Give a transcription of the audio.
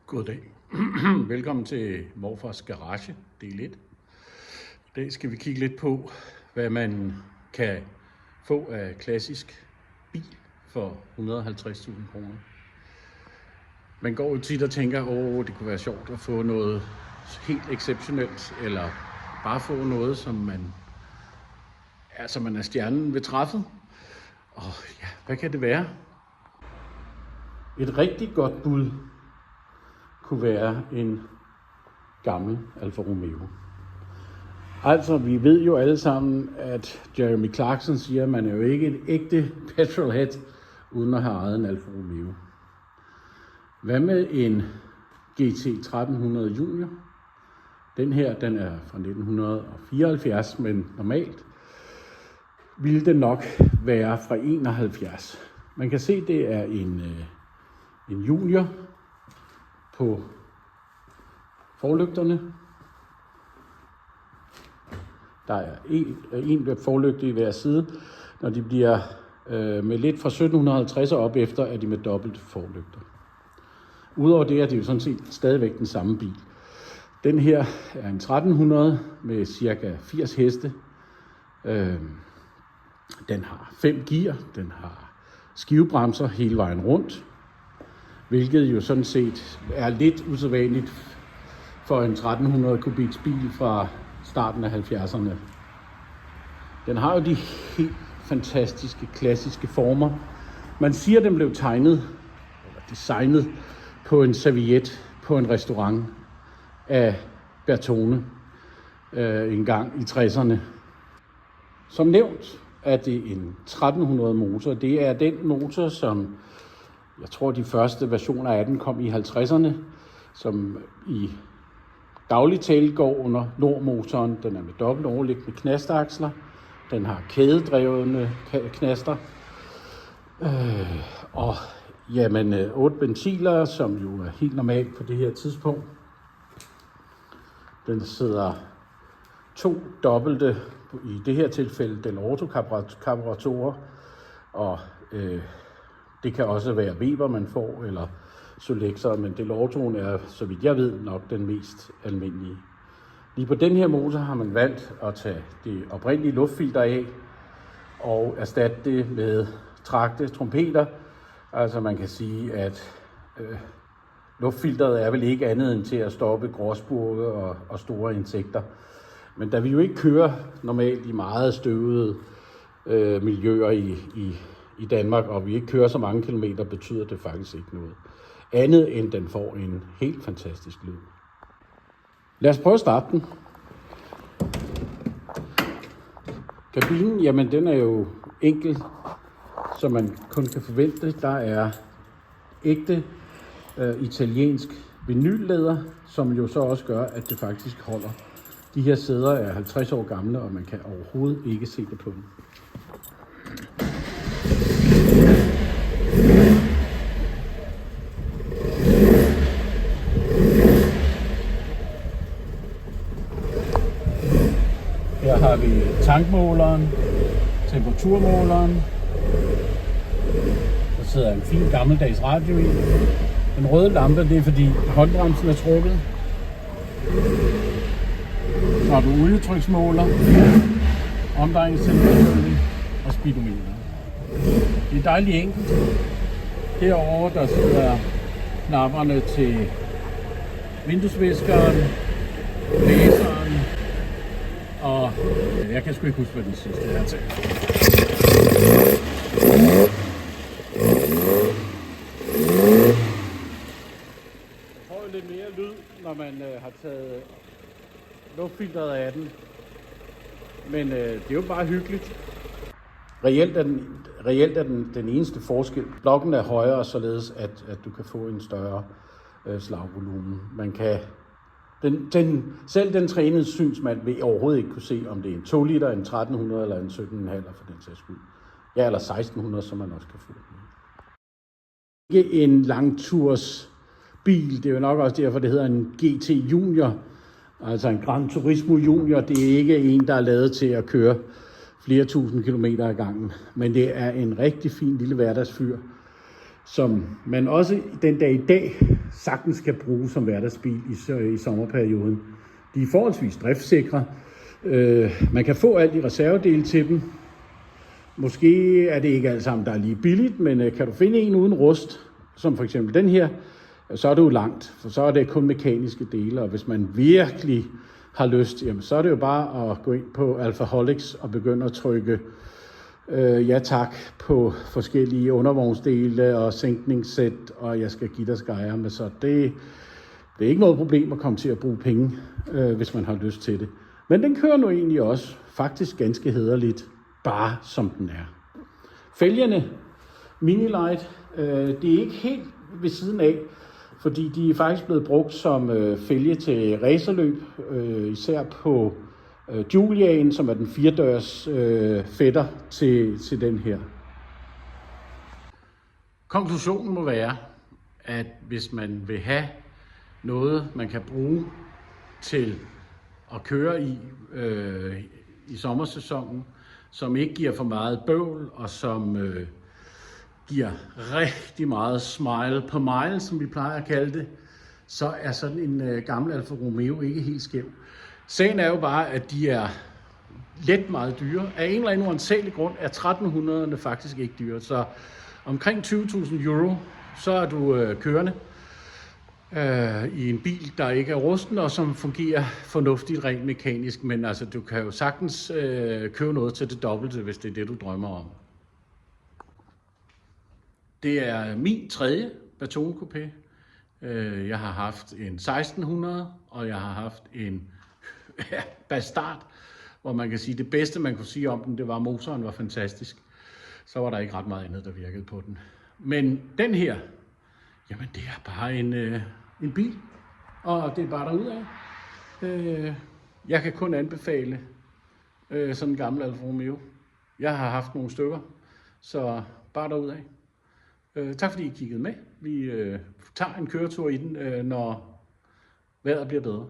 Goddag. Velkommen til Morfars Garage, del 1. I dag skal vi kigge lidt på, hvad man kan få af klassisk bil for 150.000 kroner. Man går jo tit og tænker, det kunne være sjovt at få noget helt exceptionelt, eller bare få noget, som man er stjernen ved træffet. Og ja, hvad kan det være? Et rigtig godt bud kunne være en gammel Alfa Romeo. Altså, vi ved jo alle sammen, at Jeremy Clarkson siger, at man er jo ikke et ægte petrolhead, uden at have ejet en Alfa Romeo. Hvad med en GT 1300 Junior? Den her, den er fra 1974, men normalt ville den nok være fra 71. Man kan se, det er en Junior på forlygterne. Der er en forlygte i hver side. Når de bliver med lidt fra 1750 og op efter, er de med dobbelt forlygter. Udover det er det jo sådan set stadigvæk den samme bil. Den her er en 1300 med cirka 80 heste. Den har 5 gear, den har skivebremser hele vejen rundt, hvilket jo sådan set er lidt usædvanligt for en 1300 kubiks bil fra starten af 70'erne. Den har jo de helt fantastiske, klassiske former. Man siger, at den blev designet på en serviet på en restaurant af Bertone en gang i 60'erne. Som nævnt er det en 1300 motor. Det er den motor, som jeg tror, de første versioner af den kom i 50'erne, som i daglig tale går under Nordmotoren. Den er med dobbelt overliggende knastaksler. Den har kædedrevne knaster. Og 8 ventiler, som jo er helt normalt på det her tidspunkt. Den sidder 2 dobbelte, i det her tilfælde Del Orto karburatorer, og det kan også være Weber, man får, eller Solexer, men Del Ortoen er, så vidt jeg ved, nok den mest almindelige. Lige på den her motor har man valgt at tage det oprindelige luftfilter af og erstatte det med trakte trompeter. Altså man kan sige, at luftfilteret er vel ikke andet end til at stoppe gråspurve og store insekter. Men da vi jo ikke kører normalt i meget støvede miljøer i Danmark, og vi ikke kører så mange kilometer, betyder det faktisk ikke noget. Andet end den får en helt fantastisk lyd. Lad os prøve at starte den. Kabinen, jamen den er jo enkel, så man kun kan forvente. Der er ægte italiensk vinyllæder, som jo så også gør, at det faktisk holder. De her sæder er 50 år gamle, og man kan overhovedet ikke se det på dem. Her har vi tankmåleren, temperaturmåleren. Der sidder en fin gammeldags radio i. Den røde lampe, det er fordi håndbremsen er trukket. Så har du olietryksmåler, omdrejningstemperatur og speedometer. Det er dejligt enkelt. Herovre der sidder knapperne til vinduesviskeren, blæseren, og jeg kan sgu ikke huske, hvad den sidste er til. Jeg får jo lidt mere lyd, når man har taget luftfilteret af den, men det er jo bare hyggeligt. Reelt er den eneste forskel. Blokken er højere, således at du kan få en større slagvolumen. Man kan selv den trænede synsmand vil overhovedet ikke kunne se, om det er en 2 liter, en 1300 eller en 17,5 for den sags skyld. Ja, eller 1600, som man også kan få. Ikke en langturs bil, det er jo nok også derfor, det hedder en GT Junior. Altså en Gran Turismo Junior, det er ikke en, der er lavet til at køre flere tusind kilometer ad gangen. Men det er en rigtig fin lille hverdagsfyr, som man også den dag i dag sagtens kan bruge som hverdagsbil i sommerperioden. De er forholdsvis driftsikre. Man kan få alt i reservedele til dem. Måske er det ikke alt sammen, der er lige billigt, men kan du finde en uden rust, som for eksempel den her, så er det jo langt, for så er det kun mekaniske dele, og hvis man virkelig har lyst, jamen, så er det jo bare at gå ind på Alfaholics og begynde at trykke ja tak på forskellige undervognsdele og sænkningssæt, og jeg skal give dig skære med, så det er ikke noget problem at komme til at bruge penge, hvis man har lyst til det. Men den kører nu egentlig også faktisk ganske hæderligt, bare som den er. Fælgerne Minilight, det er ikke helt ved siden af, fordi de er faktisk blevet brugt som fælge til racerløb, især på Juliaen, som er den 4-dørs fætter til den her. Konklusionen må være, at hvis man vil have noget, man kan bruge til at køre i sommersæsonen, som ikke giver for meget bøvl, og som giver rigtig meget smile på mile, som vi plejer at kalde det, så er sådan en gammel Alfa Romeo ikke helt skæv. Sagen er jo bare, at de er let meget dyre. Af en eller anden uansagelig grund er 1300'erne faktisk ikke dyre. Så omkring 20.000 euro, så er du kørende i en bil, der ikke er rusten, og som fungerer fornuftigt rent mekanisk. Men altså, du kan jo sagtens købe noget til det dobbelte, hvis det er det, du drømmer om. Det er min 3. Baton Coupé. Jeg har haft en 1600, og jeg har haft en Bastard, hvor man kan sige, det bedste, man kunne sige om den, det var, at motoren var fantastisk. Så var der ikke ret meget andet, der virkede på den. Men den her, jamen det er bare en bil, og det er bare derudad. Jeg kan kun anbefale sådan en gammel Alfa Romeo. Jeg har haft nogle stykker, så bare derudad. Tak fordi I kiggede med. Vi tager en køretur i den, når vejret bliver bedre.